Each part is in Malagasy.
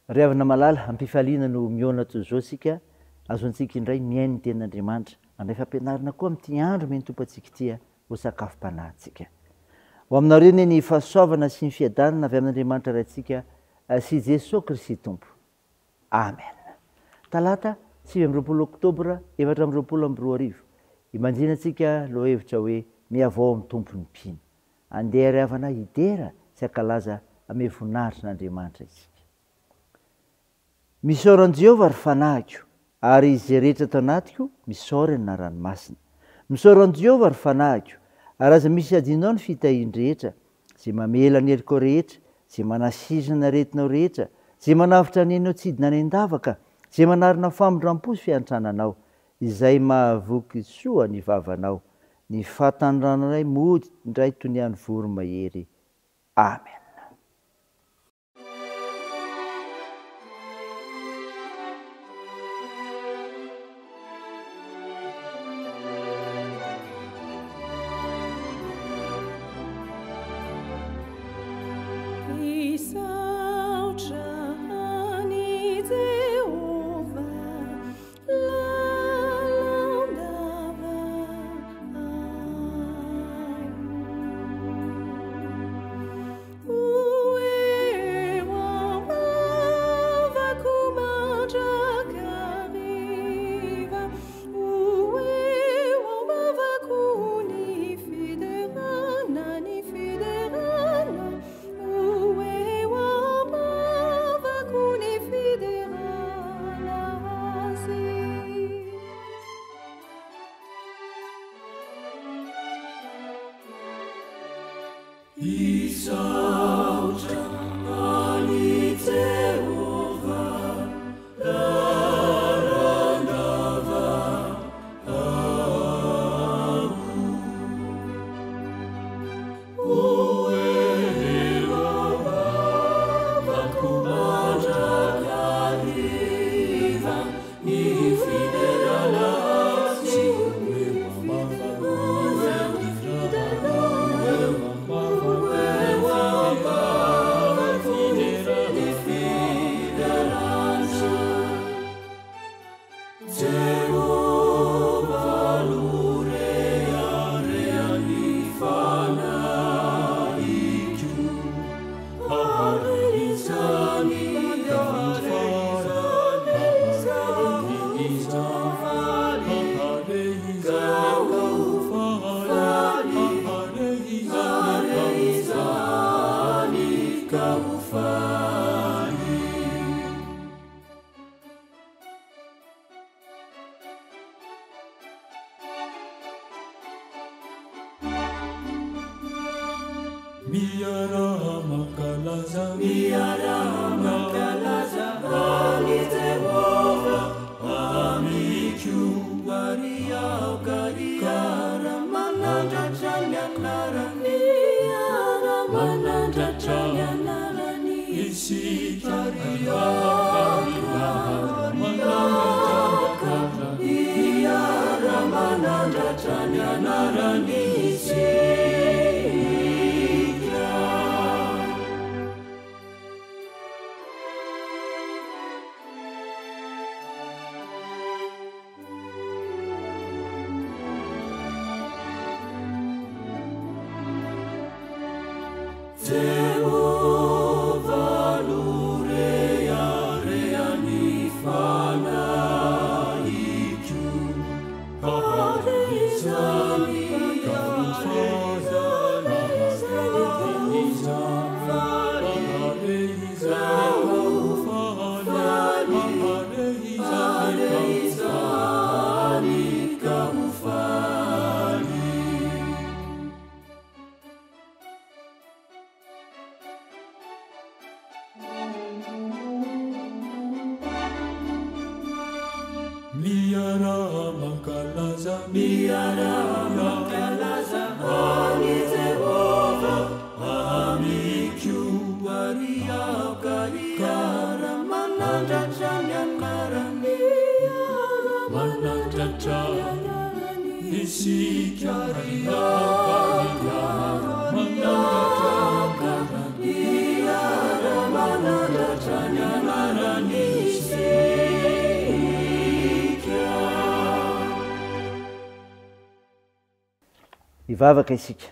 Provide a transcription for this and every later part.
ry havana malala ampifaliana no miona toy izao sika azontsika indray miainy ny tenin'Andriamanitra andray fampianarana koa amin'ity andro meny tompo antsika ity ho sakafom-panahintsika ho aminareo ne ny fahasoavana sy ny fiadanana avy amin'Andriamanitra raintsika sy Jesosy Kristy tompo amen. Talata 9 oktobra 2024 imanjinantsika loha hevitra hoe miavao amin'ny tompony mpino andeha ry havana idera sy ankalaza ame voninahitrin'Andriamanitra isika. Misaoran'i Jehovah ry fanahiko ary izay rehetra tao anatiko misaorany na ranomasina. Misaoran'i Jehovah ry fanahiko ary aza misy adinao ny fitahian-drehetra zay mamela ny heliko rehetra zay manasizina retinao rehetra zay manavitra ny ainao tsidina any an-davaka zay manarina famondram-po sy fiantrananao izay mahavoky soa ny vavanao ny fahatandrananay mody indray toy ny any voro mahery amen. Manana ivavaka isika.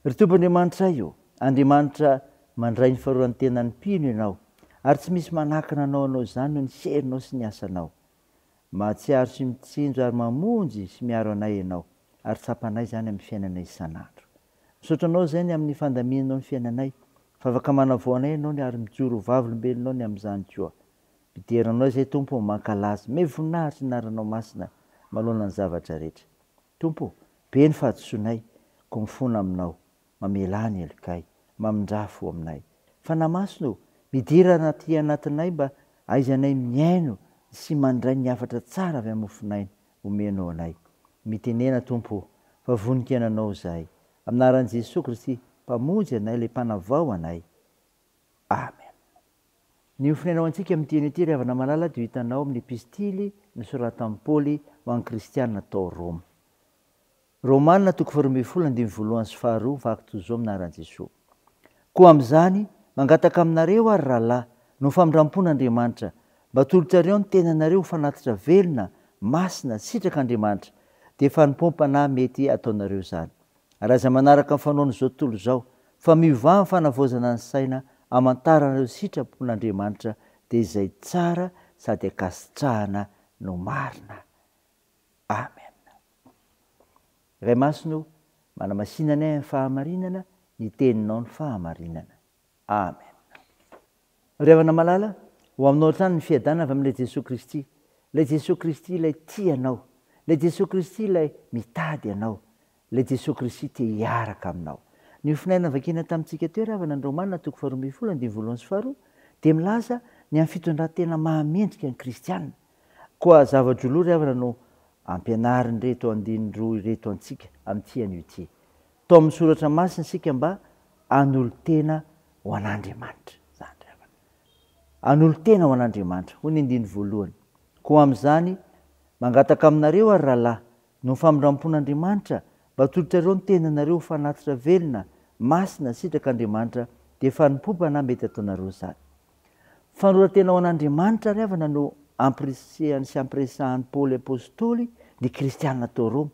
Ry Tompoandriamanitra io, Andriamanitra mandray ny faharoan'ny tenany mpino ianao, ary tsy misy manakana anao izany no ny serinao sy ny asanao. Mahatsiaro sy mitsinjo ary mamonjy sy miaro anay ianao, ary tsapanay zany amin'ny fiainanay isan'andro. Misaotra anao zay ny amin'ny fandaminanao ny fiainanay, fa afaka manavoanay ianao ny ary mijoro vavolombelonao ny amin'izany koa. Piteranao zay Tompo mankalaza, me voninahitra ny aranao masina malona ny zavatra rehetra. Tompo, be ny fahadisoanay, ko mifona aminao, mamela ny elokay, mamindrafo aminay. Fa namasino, midira anatinay mba aizanay miaino sy mandray ny hafatra tsara avy amin'ny mofinainy omenao anay. Mitenena Tompo, fa vonika ananao zahay. Aminaran'i Jesosy Kristy, mpamonjy anay, ilay mpanavao anay. Amen. Ny ofinainao antsika amin'ny teny ity ry havana malala dia hitanao amin'ny epistily nosoratan'i Paoly ho an'ny kristianina tao Roma. Romanina 12:2 vaky toy izao aminaran'i Jesosy. Koa amin'izany mangataka aminareo ary rahalahy no famindrampon'Andriamanitra, mba tolotrareo ny tenanareo fanatitra velona, masina, sitraka Andriamanitra, dia fanimpom-panahy mety ataonareo izany. Ary aza manaraka ny fanaony izao tontolo izao, fa miova ny fanavaozana ny saina, hamantaranareo sitrapon'Andriamanitra, dia izay tsara sady akasitrahana no marina. Amen. Ray masino, manamasinana ny fahamarinana, ny teninao ny fahamarinana. Amen. Ry havana malala, ho aminao trano ny fiadanana avy amin'ilay Jesosy Kristy. Ilay Jesosy Kristy ilay tia anao, ilay Jesosy Kristy ilay mitady anao, ilay Jesosy Kristy te hiaraka aminao. Ny ofinaina vakina tamintsika teo ry havana ny Romanina 12:2 dia milaza ny amin'ny fitondran-tena mahamendrika ny kristianina. Koa zavatra ry havana no ampianarin' reto andiny roa reto antsika amin'ity an'io ity. Tao amin'ny soratra masina sika mba hanolo-tena ho an'Andriamanitra. Zany ry havana. Hanolo-tena ho an'Andriamanitra, ho ny andiny voalohany. Koa amin'izany mangataka aminareo ary rahalahy no famindrampon'Andriamanitra, mba tolotrareo ny tenanareo fanatitra velona, masina, sitraka Andriamanitra, dia fanimpom-panahy mety ataonareo izany. Fanoran-tena ho an'Andriamanitra ry havana no ampirisehany sy ampiresahan'ny Paoly apôstôly ny kristianina tao Roma.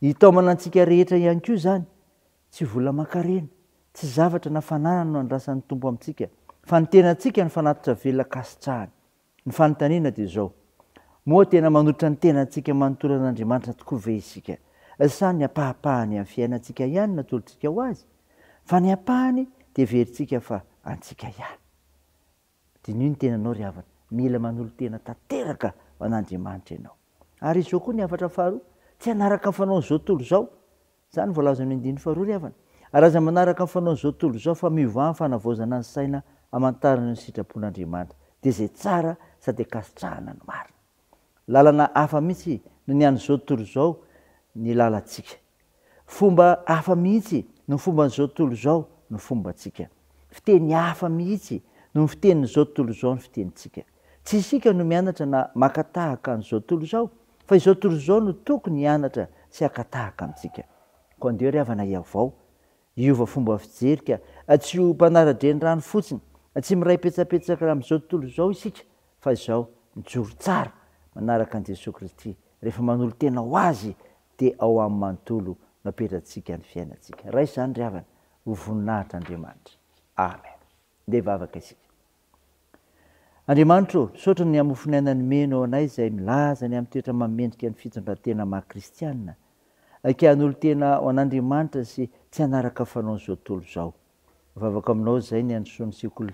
Hitaomana antsika rehetra ihany koa izany, tsy vola makarena, tsy zavatra nafanana no andrasan'ny Tompo amintsika, fa ny tenantsika ny fanatitra velona kasitrahany. Ny fanontaniana dia izao: moa tena manotritra ny tenantsika manontolo an'Andriamanitra tokoa ve isika? Sa ny apahapahany amin'ny fiainantsika ihany natolotrika ho azy? Fa ny apahany dia verintsika fa antsika ihany. Dinio ny tenanao ry havana, mila manolo tena tanteraka ho an'Andriamanitra ianao. Ary izao koa ny hafatra faharoa, tsy hanaraka ny fanao izao tontolo izao. Izany voalaza amin'ny andiny faharoa ry havana. Ary aza manaraka ny fanao izao tontolo izao, fa miova ny fanavaozana ny saina, hamantarana ny sitrapon'Andriamanitra, dia izay tsara sady akasitrahana no marina. Lalana hafa mihitsy no ny an'izao tontolo izao ny lalantsika. Fomba hafa mihitsy no fomban'izao tontolo izao no fombantsika. Fiteny hafa mihitsy no ny fitenin'izao tontolo izao ny fitenintsika. Tsy isika no mianatra na makatahaka an'izao tontolo izao, fa izao tontolo izao no tokony hianatra sy hakatahaka amintsika. Koa andeo ry havana iavao, hiova fomba fijerika, tsy ho mpanara-drenirano fotsiny, tsy miray petsapetsaka amin'izao tontolo izao isika, fa izao mijoro tsara manaraka an'i Jesosy Kristy. Rehefa manolo tena ho azy dia ao amin'ny manontolo napetratsika ny fiainantsika. Raha izany ry havana, ho voninahitra Andriamanitra. Amen. Ndeha hivavaka isika. Andriamanitra, misaotra ny amofinainany menao anay izay milaza ny amin'ny toetra mamendrika ny fitondran-tena maha-kristianina. Ka hanolo tena ho an'Andriamanitra sy tsy hanaraka fanao izao tontolo izao. Mivavaka aminao izay ny androsoan'ny sekoly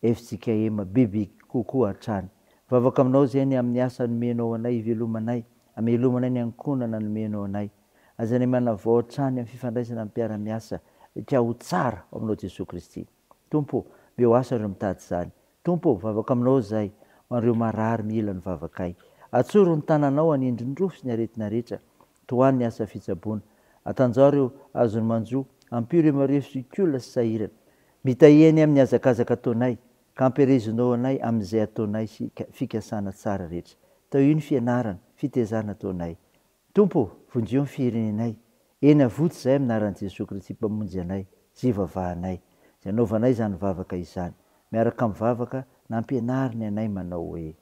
FJKM bebe kokoa hatrany. Mivavaka aminao izay ny amin'ny asa nomenao anay, ivelomanay, amelomanay ny ankonana nomenao anay. Azanay manavao hatrany amin'ny fifandraisana amin'ny mpiara-miasa, ka ho tsara ao aminao Jesosy Kristy. Tompo, be ho asa ireo mitady izany. Tompo, mivavaka aminao izay ho an'ireo marary mila ny vavakay. Atsoro ny tananao hanindrindrofo sy ny aretina rehetra. Toany ny asa fitsaboana. Atanjao ireo azony manjo, ampio ireo mareo sikola sy sahirana. Mitahihany amin'ny hazakazaka ataonay, ka ampirezinao anay amin'izay ataonay sy fikasana tsara rehetra. Tao io ny fianarana, fitezana ataonay. Tompo, vonjeo ny firenenay. Eny avotsy izay aminaran'i Jesosy Kristy mpamonjy anay, sy ivavahanay. Izay anaovanay izany vavaka izany. Miaraka amin'ny vavaka nampianariny anay manao hoe: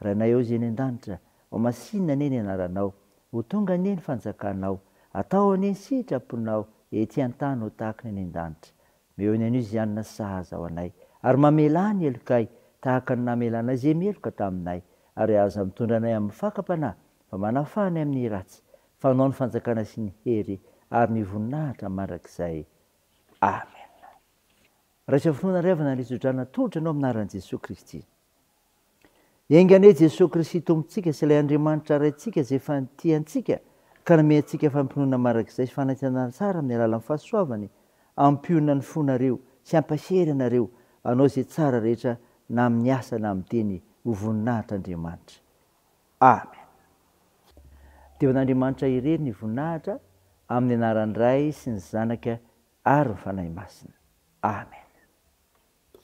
Ranay ao izay eny an-danitra, ao masinina anie ny anaranao, ho tonga anie ny fanjakanao, atao anie ny sitraponao ety an-tany ho tahaka ny any an-danitra. Meo ny an'io zianona sahaza ao anay, ary mamela ny elokay tahaka ny namelana izay meloka taminay, ary aza mitondra anay amin'ny fakapanahy fa manafany amin'ny ratsy, fanao ny fanjakana sy ny hery ary ny voninahitra mandrakizay. Amen. Raisa finoana revana ny izodrana tolotra anao aminaran'i Jesosy Kristy. Engane Jesosy Kristy tompontsika sy ilay Andriamanitra raintsika izay fantiantsika ka nome antsika fampinoana mandrakizay sy fanantenana tsara amin'ny alalan'ny fahasoavany, ampionana ny fonareo sy ampasery anareo anao izay tsara rehetra na amin'ny asa na amin'ny teny ho voninahitr'Andriamanitra. Amen. Devan'Andriamanitra irery ny voninahitra amin'ny anaran'ny Ray sy ny Zanaka ary ny Fanahy Masina. Amen.